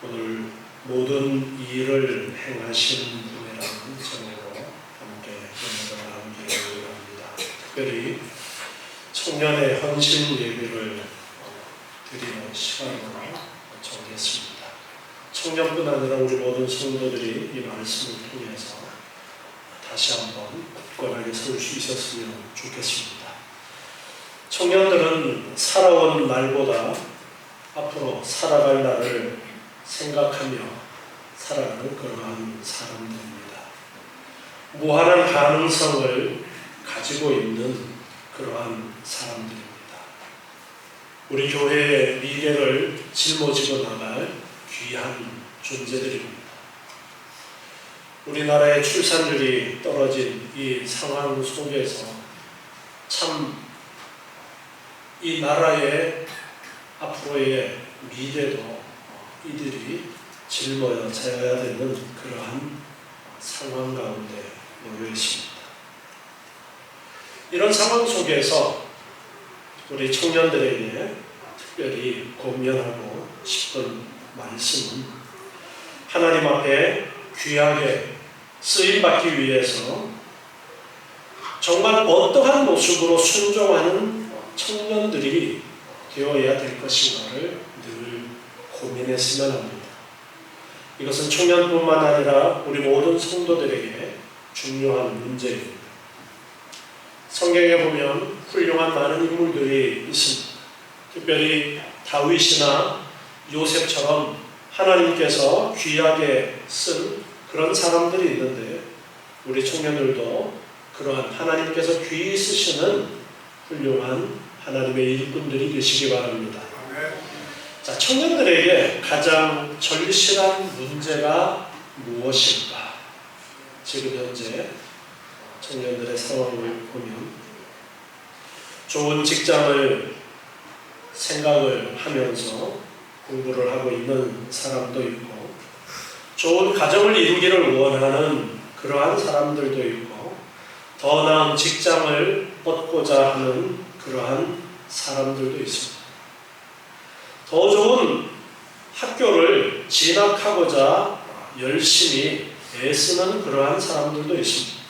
오늘 모든 일을 행하신 분이라는 제목으로 함께 연락을 나누기를 원합니다. 특별히 청년의 헌신 예배를 드리는 시간으로 정했습니다. 청년뿐 아니라 우리 모든 성도들이 이 말씀을 통해서 다시 한번 굳건하게 설 수 있었으면 좋겠습니다. 청년들은 살아온 날보다 앞으로 살아갈 날을 생각하며 살아가는 그러한 사람들입니다. 무한한 가능성을 가지고 있는 그러한 사람들입니다. 우리 교회의 미래를 짊어지고 나갈 귀한 존재들입니다. 우리나라의 출산율이 떨어진 이 상황 속에서 참 이 나라의 앞으로의 미래도 이들이 짊어져야 되는 그러한 상황 가운데 놓여 있습니다. 이런 상황 속에서 우리 청년들에게 특별히 고민하고 싶은 말씀은 하나님 앞에 귀하게 쓰임받기 위해서 정말 어떠한 모습으로 순종하는 청년들이 되어야 될 것인가를 늘 고민했으면 합니다. 이것은 청년뿐만 아니라 우리 모든 성도들에게 중요한 문제입니다. 성경에 보면 훌륭한 많은 인물들이 있습니다. 특별히 다윗이나 요셉처럼 하나님께서 귀하게 쓴 그런 사람들이 있는데 우리 청년들도 그러한 하나님께서 귀히 쓰시는 훌륭한 하나님의 일꾼들이 되시기 바랍니다. 자, 청년들에게 가장 절실한 문제가 무엇일까? 지금 현재 청년들의 상황을 보면 좋은 직장을 생각을 하면서 공부를 하고 있는 사람도 있고 좋은 가정을 이루기를 원하는 그러한 사람들도 있고 더 나은 직장을 얻고자 하는 그러한 사람들도 있습니다. 더 좋은 학교를 진학하고자 열심히 애쓰는 그러한 사람들도 있습니다.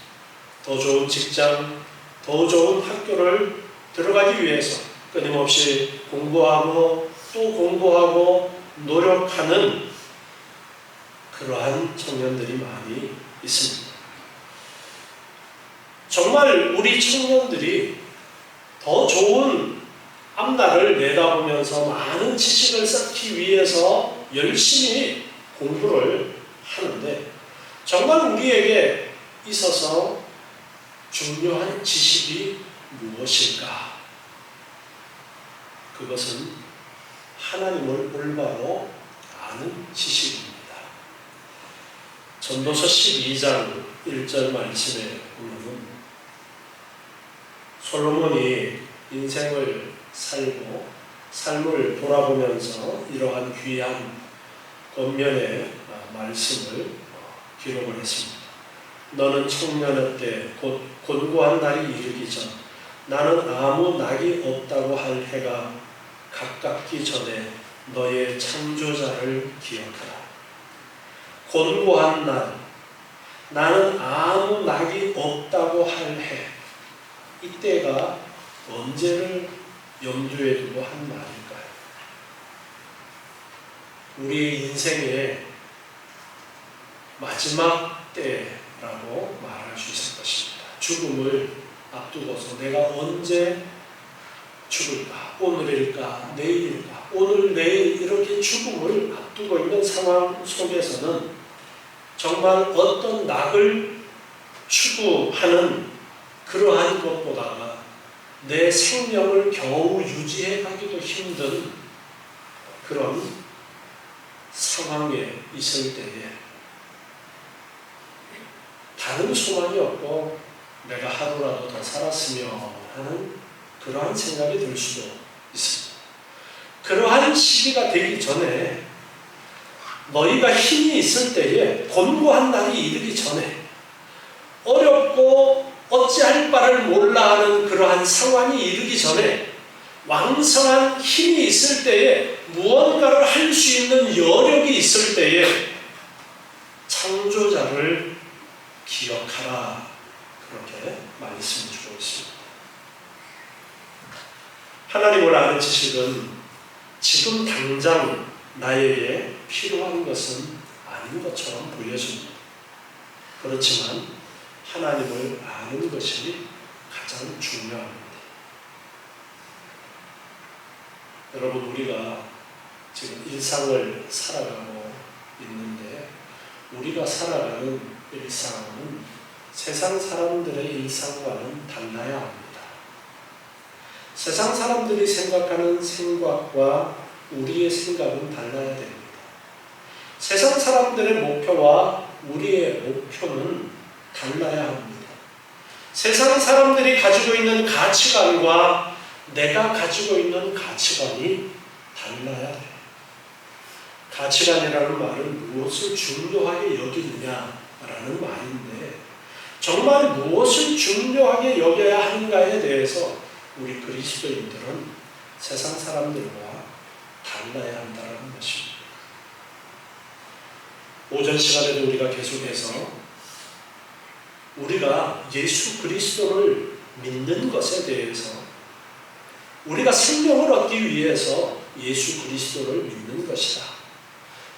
더 좋은 직장, 더 좋은 학교를 들어가기 위해서 끊임없이 공부하고 또 공부하고 노력하는 그러한 청년들이 많이 있습니다. 정말 우리 청년들이 더 좋은 앞날을 내다보면서 많은 지식을 쌓기 위해서 열심히 공부를 하는데 정말 우리에게 있어서 중요한 지식이 무엇일까? 그것은 하나님을 올바로 아는 지식입니다. 전도서 12장 1절 말씀에 보면 솔로몬이 인생을 살고 삶을 돌아보면서 이러한 귀한 권면의 말씀을 기록을 했습니다. 너는 청년의 때 곧 곤고한 날이 이르기 전 나는 아무 낙이 없다고 할 해가 가깝기 전에 너의 창조자를 기억하라. 곤고한 날, 나는 아무 낙이 없다고 할 해, 이때가 언제를 염두에 두고 한 말일까요? 우리의 인생의 마지막 때라고 말할 수 있을 것입니다. 죽음을 앞두고서 내가 언제 죽을까? 오늘일까? 내일일까? 오늘, 내일 이렇게 죽음을 앞두고 있는 상황 속에서는 정말 어떤 낙을 추구하는 그러한 것보다가 내 생명을 겨우 유지해 가기도 힘든 그런 상황에 있을 때에 다른 소망이 없고 내가 하루라도 더 살았으면 하는 그러한 생각이 들 수도 있습니다. 그러한 시기가 되기 전에 너희가 힘이 있을 때에 곤고한 날이 이르기 전에 어렵고 어찌할 바를 몰라 하는 그러한 상황이 이르기 전에 왕성한 힘이 있을 때에, 무언가를 할 수 있는 여력이 있을 때에 창조자를 기억하라, 그렇게 말씀을 주고 있습니다. 하나님을 아는 지식은 지금 당장 나에게 필요한 것은 아닌 것처럼 보여집니다. 그렇지만 하나님을 아는 것이 가장 중요합니다. 여러분, 우리가 지금 일상을 살아가고 있는데, 우리가 살아가는 일상은 세상 사람들의 일상과는 달라야 합니다. 세상 사람들이 생각하는 생각과 우리의 생각은 달라야 됩니다. 세상 사람들의 목표와 우리의 목표는 달라야 합니다. 세상 사람들이 가지고 있는 가치관과 내가 가지고 있는 가치관이 달라야 돼요. 가치관이라는 말은 무엇을 중요하게 여기느냐라는 말인데, 정말 무엇을 중요하게 여겨야 하는가에 대해서 우리 그리스도인들은 세상 사람들과 달라야 한다는 것입니다. 오전 시간에도 우리가 계속해서 우리가 예수 그리스도를 믿는 것에 대해서, 우리가 생명을 얻기 위해서 예수 그리스도를 믿는 것이다.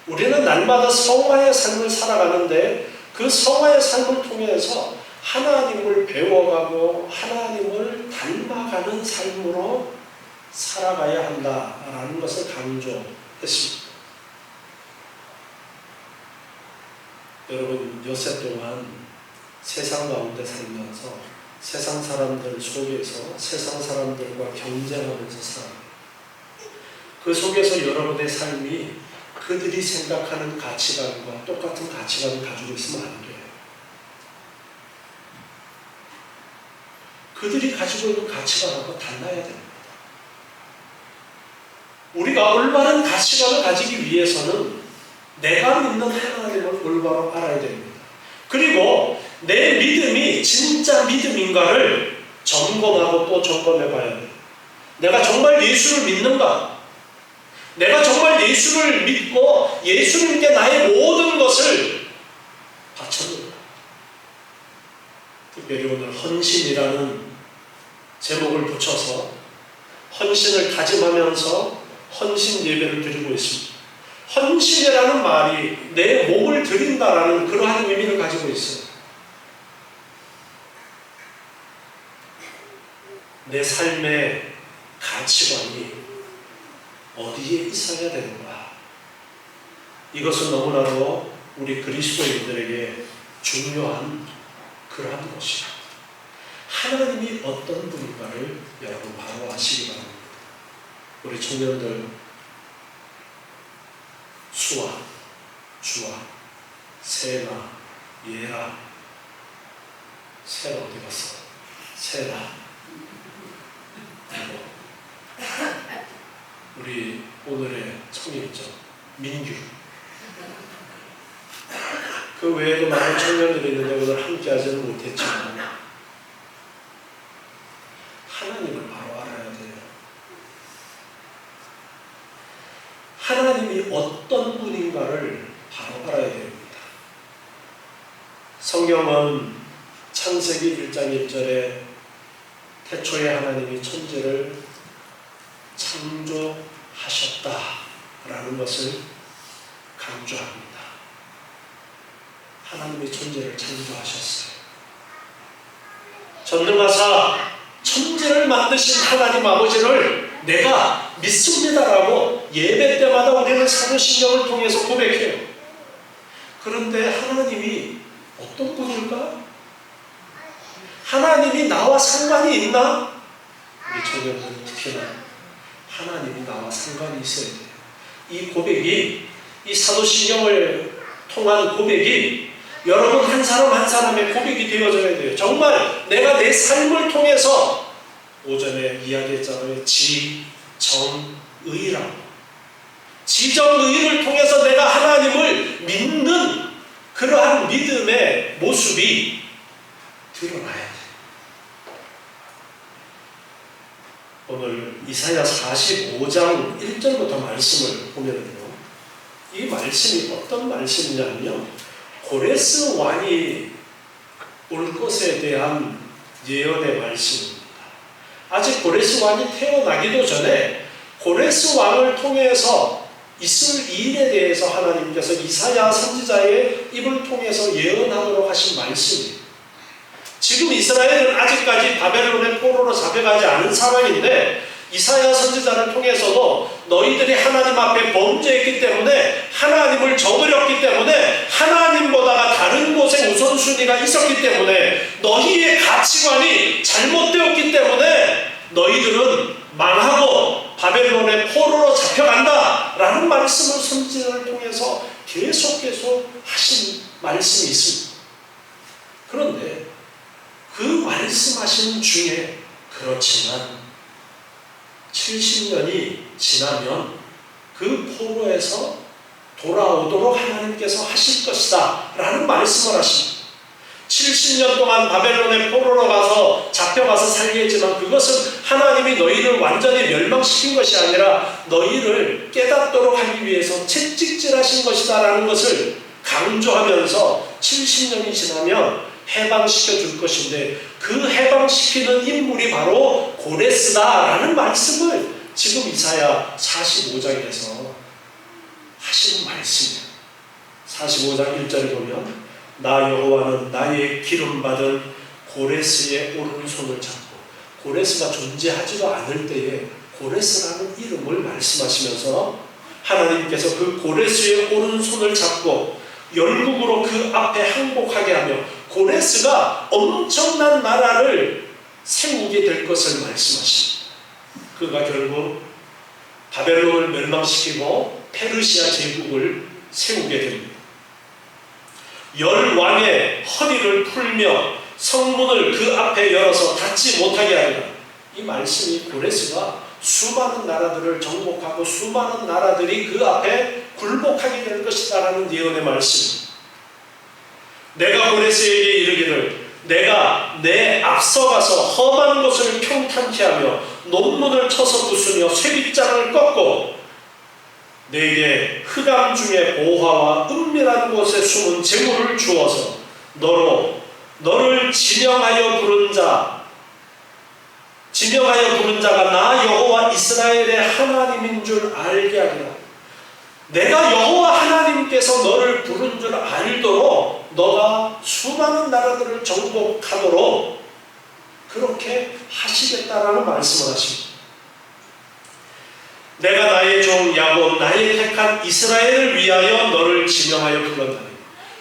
우리는 날마다 성화의 삶을 살아가는데, 그 성화의 삶을 통해서 하나님을 배워가고 하나님을 닮아가는 삶으로 살아가야 한다라는 것을 강조했습니다. 여러분, 엿새 동안 세상 가운데 살면서 세상 사람들 속에서 세상 사람들과 경쟁하면서 살아요. 그 속에서 여러분의 삶이 그들이 생각하는 가치관과 똑같은 가치관을 가지고 있으면 안 돼요. 그들이 가지고 있는 가치관하고 달라야 됩니다. 우리가 올바른 가치관을 가지기 위해서는 내가 믿는 하나님을 올바로 알아야 됩니다. 그리고 내 믿음이 진짜 믿음인가를 점검하고 또 점검해 봐야 돼요. 내가 정말 예수를 믿는가? 내가 정말 예수를 믿고 예수님께 나의 모든 것을 바쳤는가? 특별히 오늘 헌신이라는 제목을 붙여서 헌신을 다짐하면서 헌신 예배를 드리고 있습니다. 헌신이라는 말이 내 몸을 드린다라는 그러한 의미를 가지고 있어요. 내 삶의 가치관이 어디에 있어야 되는가? 이것은 너무나도 우리 그리스도인들에게 중요한 그러한 것입니다. 하나님이 어떤 분인가를 여러분 바로 아시기 바랍니다. 우리 청년들, 수아, 주아, 세나, 예라. 세라 어디 갔어? 세라. 그리고 우리 오늘의 청년이죠, 민규. 그 외에도 많은 청년들이 있는데 오늘 함께 하지는 못했지만 하나님을 바로 알아야 돼요. 하나님이 어떤 분인가를 바로 알아야 됩니다. 성경은 창세기 1장 1절에 태초에 하나님이 천지를 창조하셨다라는 것을 강조합니다. 하나님이 천지를 창조하셨어요. 전능하사 천지를 만드신 하나님 아버지를 내가 믿습니다라고 예배 때마다 우리는 사도신경을 통해서 고백해요. 그런데 하나님이 어떤 분일까? 하나님이 나와 상관이 있나? 우리 청년들은 특히나 하나님이 나와 상관이 있어야 돼요. 이 고백이, 이 사도신경을 통한 고백이 여러분 한 사람 한 사람의 고백이 되어져야 돼요. 정말 내가 내 삶을 통해서, 오전에 이야기했잖아요, 지정의라고. 지정의를 통해서 내가 하나님을 믿는 그러한 믿음의 모습이 드러나야 돼요. 오늘 이사야 45장 1절부터 말씀을 보면요, 이 말씀이 어떤 말씀이냐면요, 고레스 왕이 올 것에 대한 예언의 말씀입니다. 아직 고레스 왕이 태어나기도 전에 고레스 왕을 통해서 있을 일에 대해서 하나님께서 이사야 선지자의 입을 통해서 예언하도록 하신 말씀이에요. 지금 이스라엘은 아직까지 바벨론의 포로로 잡혀가지 않은 상황인데, 이사야 선지자를 통해서도 너희들이 하나님 앞에 범죄했기 때문에, 하나님을 저버렸기 때문에, 하나님보다가 다른 곳에 우선순위가 있었기 때문에, 너희의 가치관이 잘못되었기 때문에 너희들은 망하고 바벨론의 포로로 잡혀간다 라는 말씀을 선지자를 통해서 계속 하신 말씀이 있습니다. 그런데 그 말씀하신 중에, 그렇지만 70년이 지나면 그 포로에서 돌아오도록 하나님께서 하실 것이다 라는 말씀을 하십니다. 70년 동안 바벨론의 포로로 가서 잡혀가서 살게 했지만, 그것은 하나님이 너희를 완전히 멸망시킨 것이 아니라 너희를 깨닫도록 하기 위해서 채찍질하신 것이다 라는 것을 강조하면서 70년이 지나면 해방시켜 줄 것인데, 그 해방시키는 인물이 바로 고레스다라는 말씀을 지금 이사야 45장에서 하시는 말씀이에요. 45장 1절에 보면, 나 여호와는 나의 기름받은 고레스의 오른손을 잡고, 고레스가 존재하지도 않을 때에 고레스라는 이름을 말씀하시면서 하나님께서 그 고레스의 오른손을 잡고 열국으로 그 앞에 항복하게 하며 고레스가 엄청난 나라를 세우게 될 것을 말씀하십니다. 그가 결국 바벨론을 멸망시키고 페르시아 제국을 세우게 됩니다. 열 왕의 허리를 풀며 성문을 그 앞에 열어서 닫지 못하게 하리라. 이 말씀이 고레스가 수많은 나라들을 정복하고 수많은 나라들이 그 앞에 굴복하게 될 것이다 라는 예언의 말씀. 내가 고레스에게 이르기를, 내가 내 앞서가서 험한 곳을 평탄케 하며 논문을 쳐서 부수며 쇠빗장을 꺾고 내게 흑암 중에 보화와 은밀한 곳에 숨은 재물을 주어서 너를 지명하여 부른 자가 나 여호와 이스라엘의 하나님인 줄 알게 하리라. 내가 여호와 하나님께서 너를 부른 줄 알도록 너가 수많은 나라들을 정복하도록 그렇게 하시겠다라는 말씀을 하십니다. 내가 나의 종 야곱, 나의 택한 이스라엘을 위하여 너를 지명하여 불렀다니.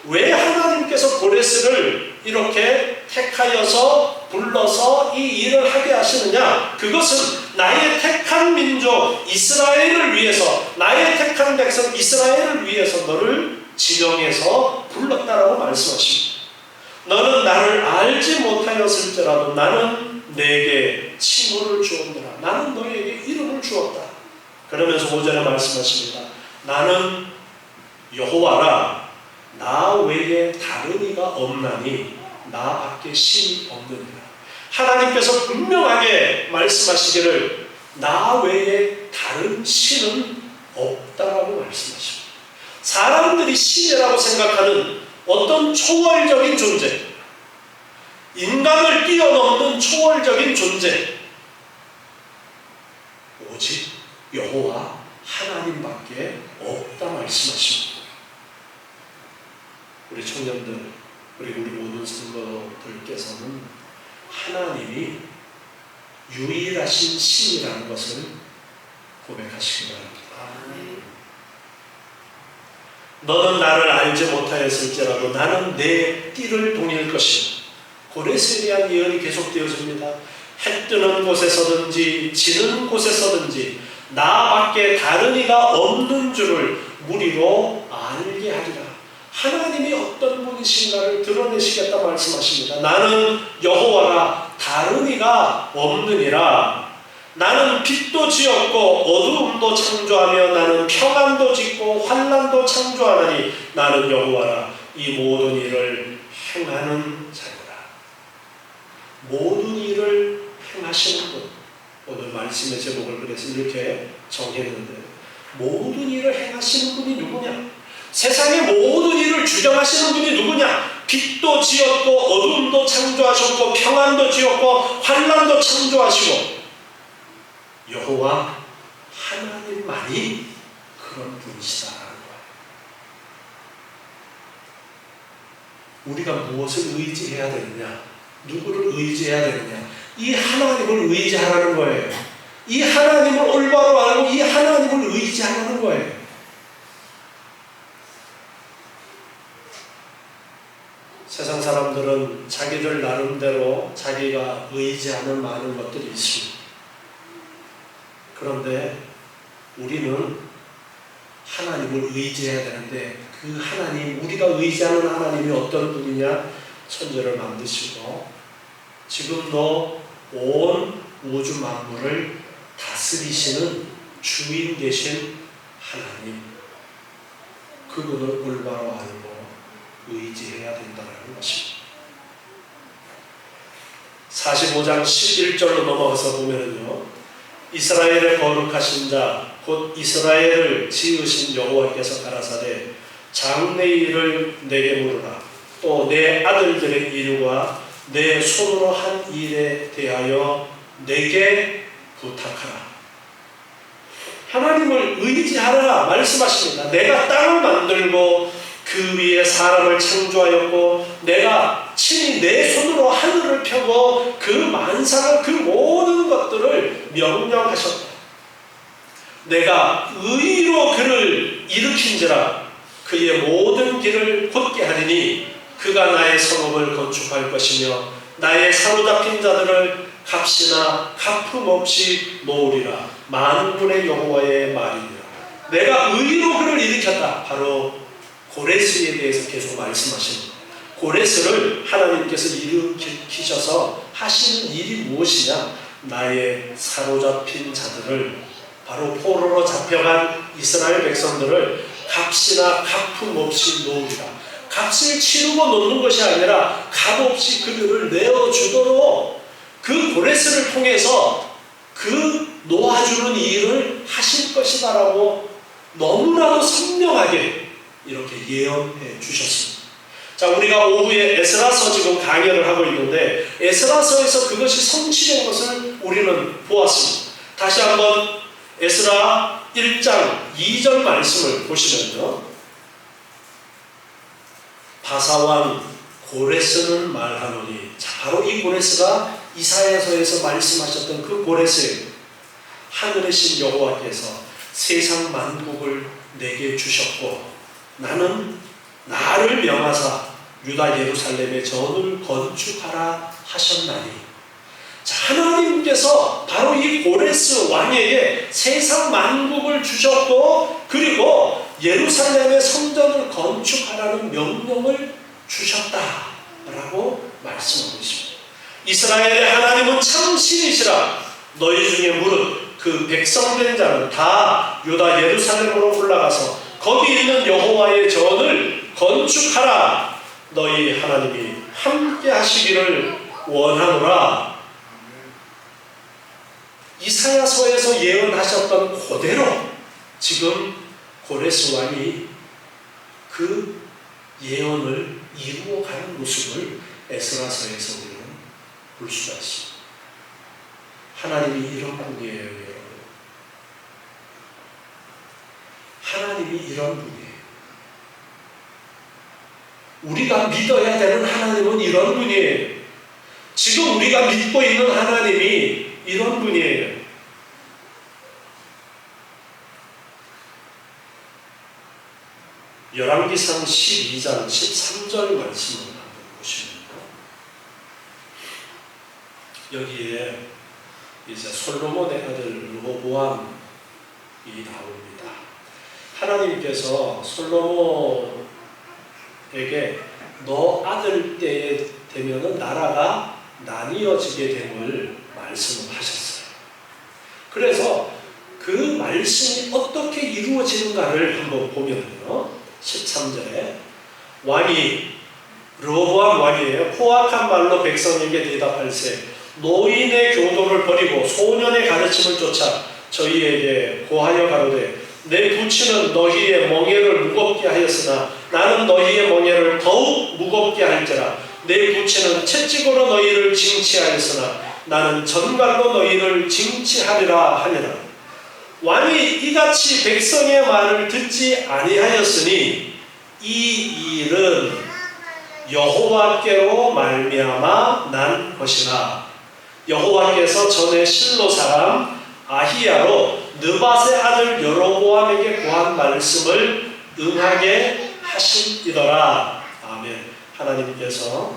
왜 하나님께서 고레스를 이렇게 택하여서 불러서 이 일을 하게 하시느냐? 그것은 나의 택한 민족 이스라엘을 위해서, 나의 택한 백성 이스라엘을 위해서 너를 지명해서 불렀다라고 말씀하십니다. 너는 나를 알지 못하였을지라도 나는 내게 칭호를 주었노라. 나는 너에게 이름을 주었다. 그러면서 5절에 말씀하십니다. 나는 여호와라. 나 외에 다른 이가 없나니 나밖에 신이 없느니라. 하나님께서 분명하게 말씀하시기를 나 외에 다른 신은 없다라고 말씀하십니다. 사람들이 신이라고 생각하는 어떤 초월적인 존재, 인간을 뛰어넘는 초월적인 존재, 오직 여호와 하나님밖에 없다 말씀하십니다. 우리 청년들, 우리 모든 성도들께서는 하나님이 유일하신 신이라는 것을 고백하시기 바랍니다. 너는 나를 알지 못하였을지라도 나는 내 띠를 동일 것이다. 고레스에 대한 예언이 계속되어집니다. 해 뜨는 곳에서든지 지는 곳에서든지 나밖에 다른 이가 없는 줄을 무리로 알게 하리라. 하나님이 어떤 분이신가를 드러내시겠다 말씀하십니다. 나는 여호와라, 다른 이가 없느니라. 나는 빛도 지었고 어두움도 창조하며 나는 평안도 짓고 환난도 창조하나니 나는 여호와라. 이 모든 일을 행하는 자유라. 모든 일을 행하시는 분, 오늘 말씀의 제목을 그래서 이렇게 정했는데, 모든 일을 행하시는 분이 누구냐? 세상의 모든 일을 주장하시는 분이 누구냐? 빛도 지었고 어둠도 창조하셨고 평안도 지었고 환난도 창조하시고 여호와 하나님만이 그런 분이시다라는 거예요. 우리가 무엇을 의지해야 되느냐? 누구를 의지해야 되느냐? 이 하나님을 의지하라는 거예요. 이 하나님을 올바로 알고 이 하나님을 의지하라는 거예요. 세상 사람들은 자기들 나름대로 자기가 의지하는 많은 것들이 있습니다. 그런데 우리는 하나님을 의지해야 되는데, 그 하나님, 우리가 의지하는 하나님이 어떤 분이냐? 천지를 만드시고 지금도 온 우주 만물을 다스리시는 주인 되신 하나님, 그분을 올바로 알고 의지해야 된다는 것입니다. 45장 11절로 넘어가서 보면요, 이스라엘의 거룩하신 자 곧 이스라엘을 지으신 여호와께서 가라사대 장래일을 내게 물으라. 또 내 아들들의 일과 내 손으로 한 일에 대하여 내게 부탁하라. 하나님을 의지하라 말씀하십니다. 내가 땅을 만들고 그 위에 사람을 창조하였고 내가 친히 내 손으로 하늘을 펴고 그 만상을, 그 모든 것들을 명령하셨다. 내가 의로 그를 일으킨지라 그의 모든 길을 곧게 하리니 그가 나의 성읍을 건축할 것이며 나의 사로잡힌 자들을 값이나 갚음없이 놓으리라. 만군의 여호와의 말이니라. 내가 의로 그를 일으켰다. 바로 고레스에 대해서 계속 말씀하십니다. 고레스를 하나님께서 일으키셔서 하시는 일이 무엇이냐? 나의 사로잡힌 자들을, 바로 포로로 잡혀간 이스라엘 백성들을 값이나 갚음없이 놓으리라. 값을 치르고 놓는 것이 아니라 값없이 그들을 내어주도록 그 고레스를 통해서 그 놓아주는 일을 하실 것이다라고 너무나도 선명하게 이렇게 예언해 주셨습니다. 자, 우리가 오후에 에스라서 지금 강연을 하고 있는데 에스라서에서 그것이 성취된 것을 우리는 보았습니다. 다시 한번 에스라 1장 2절 말씀을 보시면요, 바사왕 고레스는 말하노니, 자, 바로 이 고레스가 이사야서에서 말씀하셨던 그 고레스예요. 하늘의 신 여호와께서 세상 만국을 내게 주셨고 나는 나를 명하사 유다 예루살렘에 전을 건축하라 하셨나니. 자, 하나님께서 바로 이 고레스 왕에게 세상 만국을 주셨고 그리고 예루살렘의 성전을 건축하라는 명령을 주셨다라고 말씀하고 있습니다. 이스라엘의 하나님은 참 신이시라. 너희 중에 무릇 그 백성된 자는 다 유다 예루살렘으로 올라가서 거기 있는 여호와의 전을 건축하라. 너희 하나님이 함께 하시기를 원하노라. 이사야서에서 예언하셨던 그대로 지금 고레스 왕이 그 예언을 이루어가는 모습을 에스라서에서 우리는 볼 수가 있습니다. 하나님이 이런 분이에요, 여러분. 하나님이 이런 분이에요. 우리가 믿어야 되는 하나님은 이런 분이에요. 지금 우리가 믿고 있는 하나님이 이런 분이에요. 열왕기상 12장 13절 말씀을 한번 보시면요, 여기에 이제 솔로몬의 아들 르호보암이 나옵니다. 하나님께서 솔로몬에게 너 아들 때에 되면은 나라가 나뉘어지게 됨을 말씀을 하셨어요. 그래서 그 말씀이 어떻게 이루어지는가를 한번 보면요, 13절에 왕이, 르호보암 왕이에요. 포악한 말로 백성에게 대답할세 노인의 교도를 버리고 소년의 가르침을 쫓아 저희에게 고하여 가로되 내 부친은 너희의 멍에를 무겁게 하였으나 나는 너희의 멍에를 더욱 무겁게 할지라. 내 부친은 채찍으로 너희를 징치하였으나 나는 전갈로 너희를 징치하리라 하니라. 왕이 이같이 백성의 말을 듣지 아니하였으니 이 일은 여호와께로 말미암아 난 것이라. 여호와께서 전에 실로 사람 아히야로 느밧의 아들 여로보암에게 고한 말씀을 응하게 하심이더라. 아멘. 하나님께서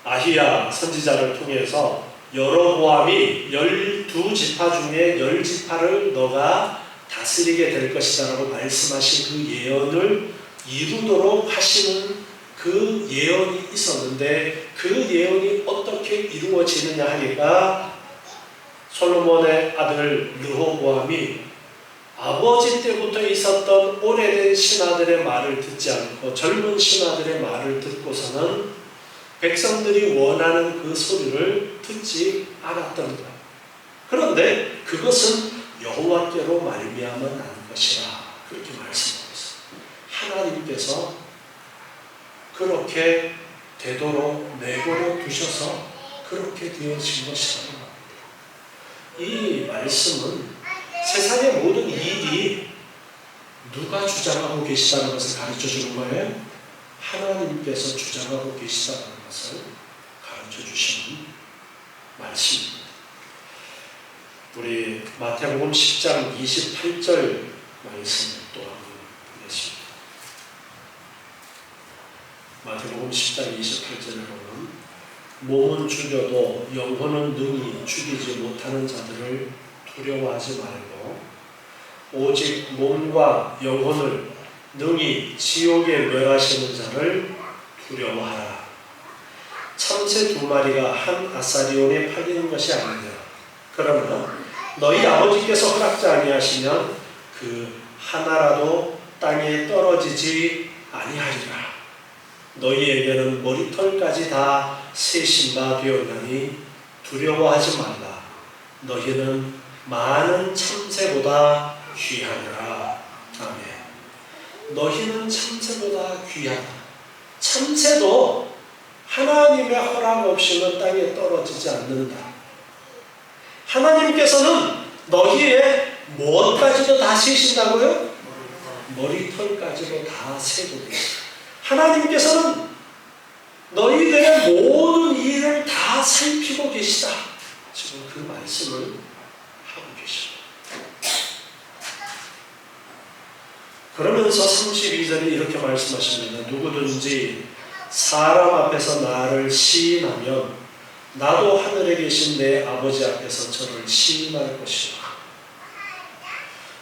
아히야 선지자를 통해서 여로보암이 12지파 중에 10지파를 너가 다스리게 될 것이다 라고 말씀하신 그 예언을 이루도록 하시는 그 예언이 있었는데, 그 예언이 어떻게 이루어지느냐 하니까 솔로몬의 아들 르호보암이 아버지 때부터 있었던 오래된 신하들의 말을 듣지 않고 젊은 신하들의 말을 듣고서는 백성들이 원하는 그 소리를 듣지 않았던 것. 그런데 그것은 여호와께로 말미암아 난 것이라 그렇게 말씀하고 있어요. 하나님께서 그렇게 되도록 내버려 두셔서 그렇게 되어진 것이라고 합니다. 이 말씀은 세상의 모든 일이 누가 주장하고 계시다는 것을 가르쳐 주는 거예요? 하나님께서 주장하고 계시다는 것을 가르쳐 주시는 말씀입니다. 우리 마태복음 10장 28절 말씀을 또 한번 보겠습니다. 마태복음 10장 28절에 보면 몸은 죽여도 영혼은 능히 죽이지 못하는 자들을 두려워하지 말고 오직 몸과 영혼을 능히 지옥에 멸하시는 자를 두려워하라. 참새 2마리가 한 아사리온에 팔리는 것이 아니냐. 그러나 너희 아버지께서 허락지 아니하시면 그 하나라도 땅에 떨어지지 아니하리라. 너희에게는 머리털까지 다 세신바 되었나니 두려워하지 말라. 너희는 많은 참새보다 귀하니라. 아멘. 너희는 참새보다 귀하다. 참새도 하나님의 허락 없이는 땅에 떨어지지 않는다. 하나님께서는 너희의 무엇까지도 다 세신다고요? 머리털까지도 다 세고 계시다. 하나님께서는 너희들의 모든 일을 다 살피고 계시다. 지금 그 말씀을 하고 계십니다. 그러면서 32절에 이렇게 말씀하십니다. 누구든지 사람 앞에서 나를 시인하면 나도 하늘에 계신 내 아버지 앞에서 저를 시인할 것이다.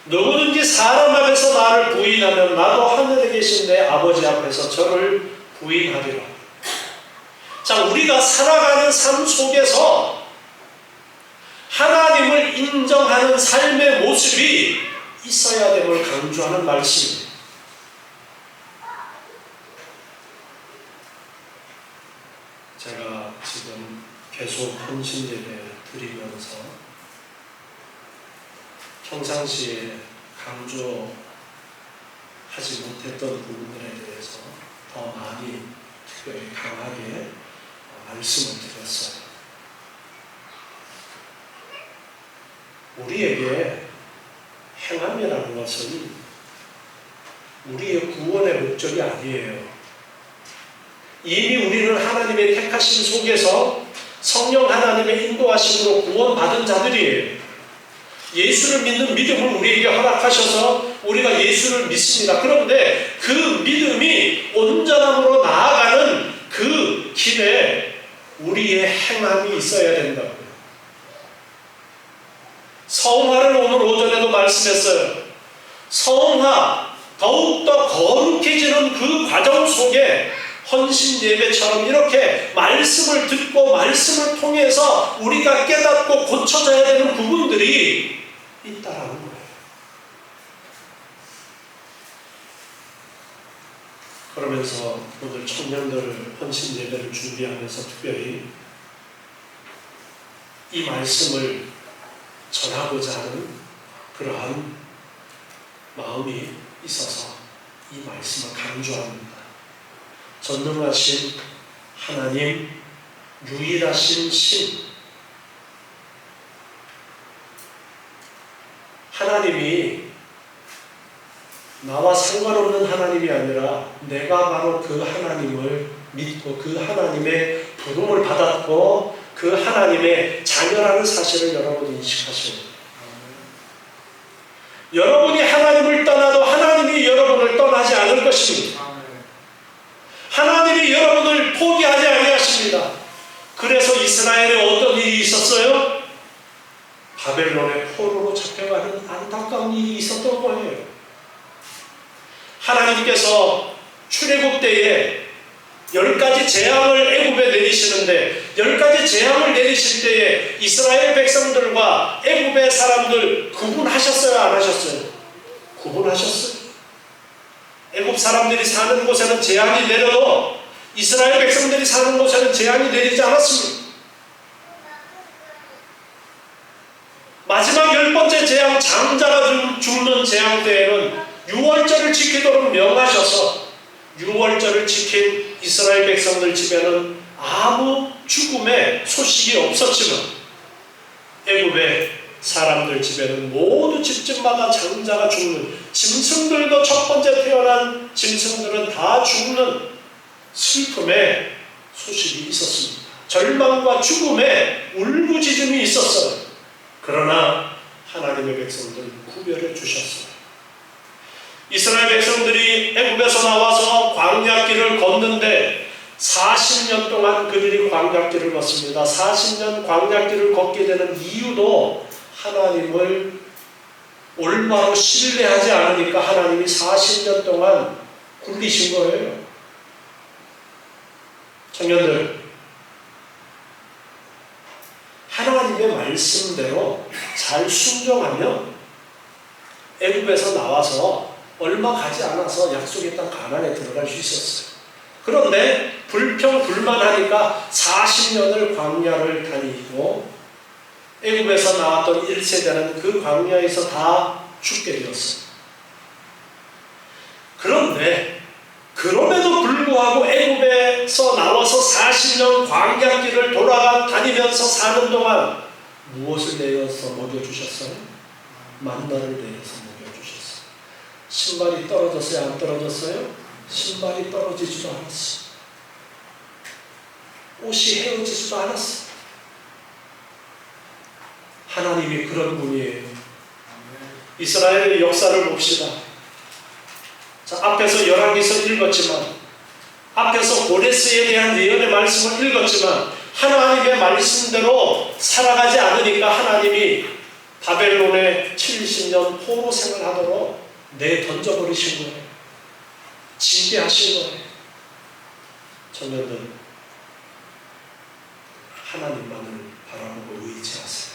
누구든지 사람 앞에서 나를 부인하면 나도 하늘에 계신 내 아버지 앞에서 저를 부인하리라. 자, 우리가 살아가는 삶 속에서 하나님을 인정하는 삶의 모습이 있어야 됨을 강조하는 말씀입니다. 제가 지금 계속 헌신 예배 드리면서 평상시에 강조하지 못했던 부분들에 대해서 더 많이 특별히 강하게 말씀을 드렸어요. 우리에게 행함이라는 것은 우리의 구원의 목적이 아니에요. 이미 우리는 하나님의 택하심 속에서 성령 하나님의 인도하심으로 구원받은 자들이에요. 예수를 믿는 믿음을 우리에게 허락하셔서 우리가 예수를 믿습니다. 그런데 그 믿음이 온전함으로 나아가는 그 길에 우리의 행함이 있어야 된다고요. 성화를 오늘 오전에도 말씀했어요. 성화, 더욱더 거룩해지는 그 과정 속에 헌신 예배처럼 이렇게 말씀을 듣고 말씀을 통해서 우리가 깨닫고 고쳐져야 되는 부분들이 있다라는 거예요. 그러면서 오늘 청년들 헌신 예배를 준비하면서 특별히 이 말씀을 전하고자 하는 그러한 마음이 있어서 이 말씀을 강조합니다. 전능하신 하나님, 유일하신 신, 하나님이 나와 상관없는 하나님이 아니라 내가 바로 그 하나님을 믿고 그 하나님의 부름을 받았고 그 하나님의 자녀라는 사실을 여러분이 인식하셔야 됩니다. 여러분이 하나님을 떠나도 하나님이 여러분을 떠나지 않을 것입니다. 하나님이 여러분을 포기하지 아니하십니다. 그래서 이스라엘에 어떤 일이 있었어요? 바벨론의 포로로 잡혀가는 안타까운 일이 있었던 거예요. 하나님께서 출애굽 때에 10가지 재앙을 애굽에 내리시는데 10가지 재앙을 내리실 때에 이스라엘 백성들과 애굽의 사람들 구분하셨어요? 안 하셨어요? 구분하셨어요. 애굽 사람들이 사는 곳에는 재앙이 내려도 이스라엘 백성들이 사는 곳에는 재앙이 내리지 않았습니다. 마지막 10번째 재앙, 장자가 죽는 재앙 때에는 유월절을 지키도록 명하셔서 유월절을 지킨 이스라엘 백성들 집에는 아무 죽음의 소식이 없었지만 애굽의 사람들 집에는 모두 집집마다 장자가 죽는, 짐승들도 첫 번째 태어난 짐승들은 다 죽는 슬픔의 소식이 있었습니다. 절망과 죽음의 울부짖음이 있었어요. 그러나 하나님의 백성들 구별해 주셨어요. 이스라엘 백성들이 애굽에서 나와서 광야길을 걷는데 40년 동안 그들이 광야길을 걷습니다. 40년 광야길을 걷게 되는 이유도 하나님을 올바로 신뢰하지 않으니까 하나님이 40년 동안 굴리신 거예요. 청년들, 하나님의 말씀대로 잘 순종하면 애굽에서 나와서 얼마 가지 않아서 약속의 땅 가나안에 들어갈 수 있었어요. 그런데 불평불만하니까 40년을 광야를 다니고 애굽에서 나왔던 1세대는 그 광야에서 다 죽게 되었어요. 그런데 그럼에도 불구하고 애굽에서 나와서 40년 광야길을 다니면서 사는 동안 무엇을 내려서 먹여주셨어요? 만나를 내려서 먹여주셨어요. 신발이 떨어졌어요? 안 떨어졌어요? 신발이 떨어지지도 않았어요. 옷이 헤어지지도 않았어요. 하나님이 그런 분이에요. 이스라엘의 역사를 봅시다. 자, 앞에서 열왕기서 읽었지만, 앞에서 고레스에 대한 예언의 말씀을 읽었지만 하나님의 말씀대로 살아가지 않으니까 하나님이 바벨론에 70년 포로 생활하도록 내던져버리신 거예요. 징계하신 거예요. 청년들, 하나님만을 바라보고 의지하세요.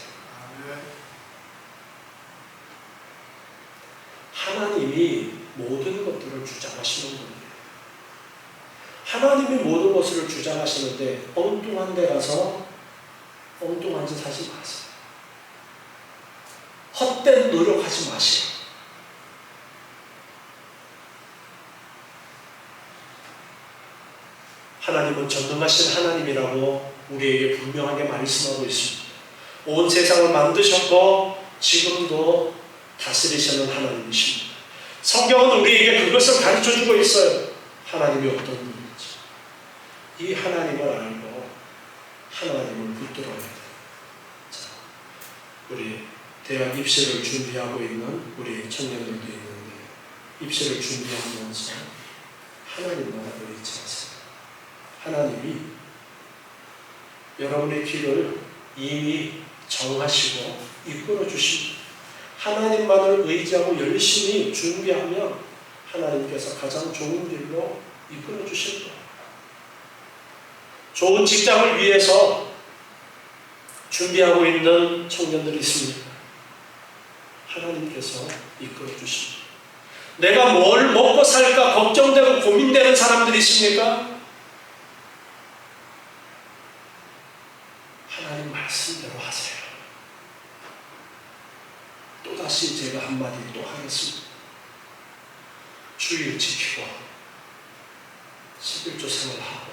하나님이 모든 것들을 주장하시는 분이에요. 하나님이 모든 것을 주장하시는데 엉뚱한 데 가서 엉뚱한 짓 하지 마세요. 헛된 노력하지 마세요. 하나님은 전능하신 하나님이라고 우리에게 분명하게 말씀하고 있습니다. 온 세상을 만드셨고 지금도 다스리시는 하나님이십니다. 성경은 우리에게 그것을 가르쳐주고 있어요. 하나님이 어떤 분인지. 이 하나님을 알고 하나님을 붙들어야 돼요. 자, 우리 대학 입시를 준비하고 있는 우리 청년들도 있는데 입시를 준비하면서 하나님만 의지하세요. 하나님이 여러분의 길을 이미 정하시고 이끌어 주십니다. 하나님만을 의지하고 열심히 준비하면 하나님께서 가장 좋은 길로 이끌어 주실 거예요. 좋은 직장을 위해서 준비하고 있는 청년들이 있습니다. 하나님께서 이끌어 주십니다. 내가 뭘 먹고 살까 걱정되고 고민되는 사람들이 있습니까? 하나님 말씀대로 하세요. 한마디 또 하겠습니다. 주의를 지키고 11조 생활하고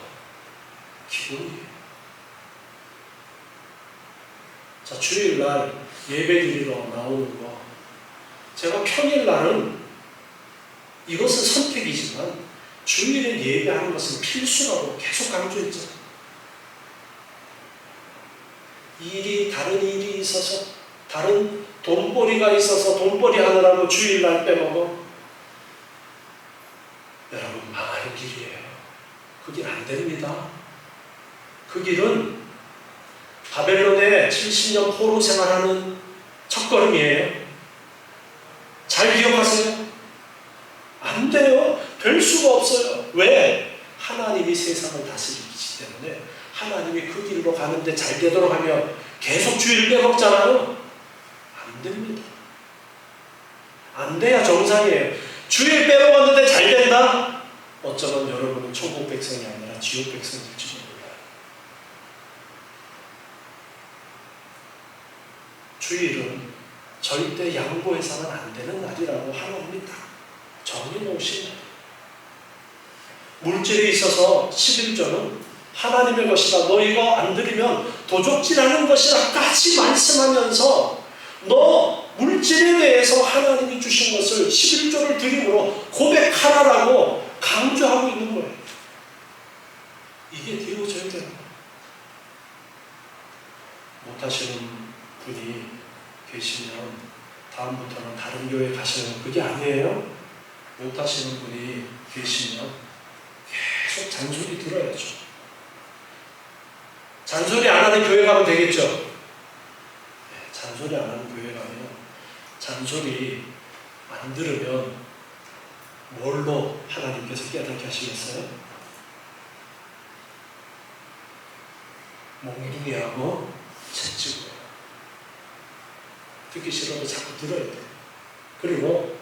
기본이에요. 자, 주일날 예배드리러 나오는 거, 제가 평일날은 이것은 선택이지만 주일에 예배하는 것은 필수라고 계속 강조했잖아요. 다른 일이 있어서, 다른 돈벌이가 있어서 돈벌이 하느라고 주일날 빼먹어. 여러분, 망하는 길이에요. 그 길 안 됩니다. 그 길은 바벨론에 70년 포로 생활하는 첫걸음이에요. 잘 기억하세요. 안 돼요. 될 수가 없어요. 왜? 하나님이 세상을 다스리기 때문에 하나님이 그 길로 가는데 잘 되도록 하면 계속 주일 빼먹잖아요. 안 됩니다. 안 돼야 정상이에요. 주일 빼먹었는데 잘 된다? 어쩌면 여러분은 천국 백성이 아니라 지옥 백성일지도 몰라요. 주일은 절대 양보해서는 안 되는 날이라고 하나님이 딱 정해놓으신 날. 물질에 있어서 11조는 하나님의 것이다. 너 이거 안 드리면 도적질하는 것이라까지 말씀하면서 너 물질에 대해서 하나님이 주신 것을 11조를 드림으로 고백하라라고 강조하고 있는 거예요. 이게 되어져야 되는 거예요. 못하시는 분이 계시면 다음부터는 다른 교회 가시는 그게 아니에요. 못하시는 분이 계시면 계속 잔소리 들어야죠. 잔소리 안 하는 교회 가면 되겠죠? 네, 잔소리 안 하는 교회 가면 잔소리 안 들으면 뭘로 하나님께서 깨닫게 하시겠어요? 몽둥이하고 채찍으로. 듣기 싫어도 자꾸 들어야 돼요. 그리고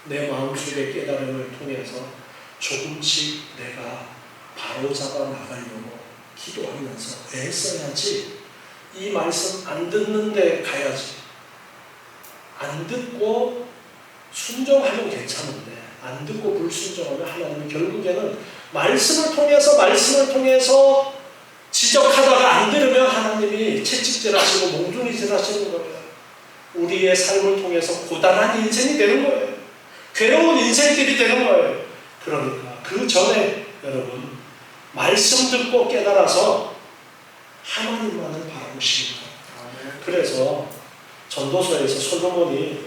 내 마음속의 깨달음을 통해서 조금씩 내가 바로잡아 나가려고 기도하면서 애써야지. 이 말씀 안 듣는데 가야지. 안 듣고 순종하면 괜찮은데 안 듣고 불순종하면 하나님이 결국에는 말씀을 통해서 지적하다가 안 들으면 하나님이 채찍질하시고 몽둥이질하시는 거예요. 우리의 삶을 통해서 고단한 인생이 되는 거예요. 괴로운 인생들이 되는 거예요. 그러니까 그 전에 여러분 말씀 듣고 깨달아서 하나님만을 바라보시는 거예요. 그래서 전도서에서 솔로몬이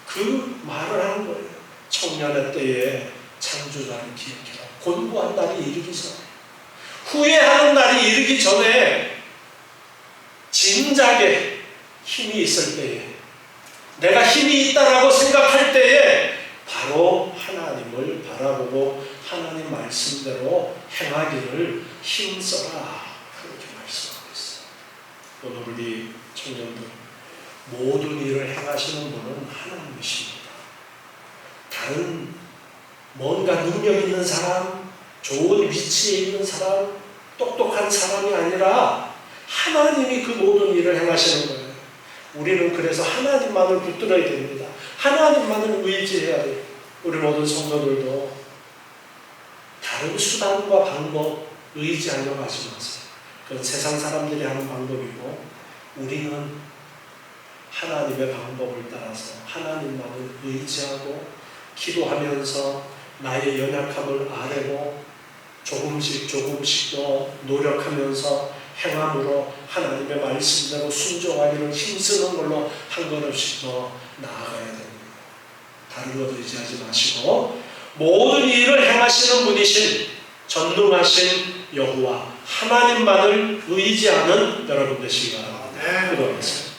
그 말을 하는 거예요. 청년의 때에 창조자를 기억해라. 곤고한 날이 이르기 전에, 후회하는 날이 이르기 전에 진작에 힘이 있을 때에, 내가 힘이 있다라고 생각할 때에 바로 하나님을 바라보고 하나님 말씀대로 행하기를 힘써라. 그렇게 말씀하고 있어요. 오늘 우리 청년들, 모든 일을 행하시는 분은 하나님이십니다. 다른 뭔가 능력 있는 사람, 좋은 위치에 있는 사람, 똑똑한 사람이 아니라 하나님이 그 모든 일을 행하시는 거예요. 우리는 그래서 하나님만을 붙들어야 됩니다. 하나님만을 의지해야 돼요. 우리 모든 성도들도 다른 수단과 방법 의지하려고 하지 마세요. 그건 세상 사람들이 하는 방법이고, 우리는 하나님의 방법을 따라서 하나님만을 의지하고 기도하면서 나의 연약함을 아뢰고 조금씩 더 노력하면서 행함으로 하나님의 말씀대로 순종하기를 힘쓰는 걸로 한 걸음씩 더 나아가야 됩니다. 다른 것 의지하지 마시고 모든 일을 행하시는 분이신 전능하신 여호와 하나님만을 의지하는 여러분 되시기 바랍니다. 기도하겠습니다.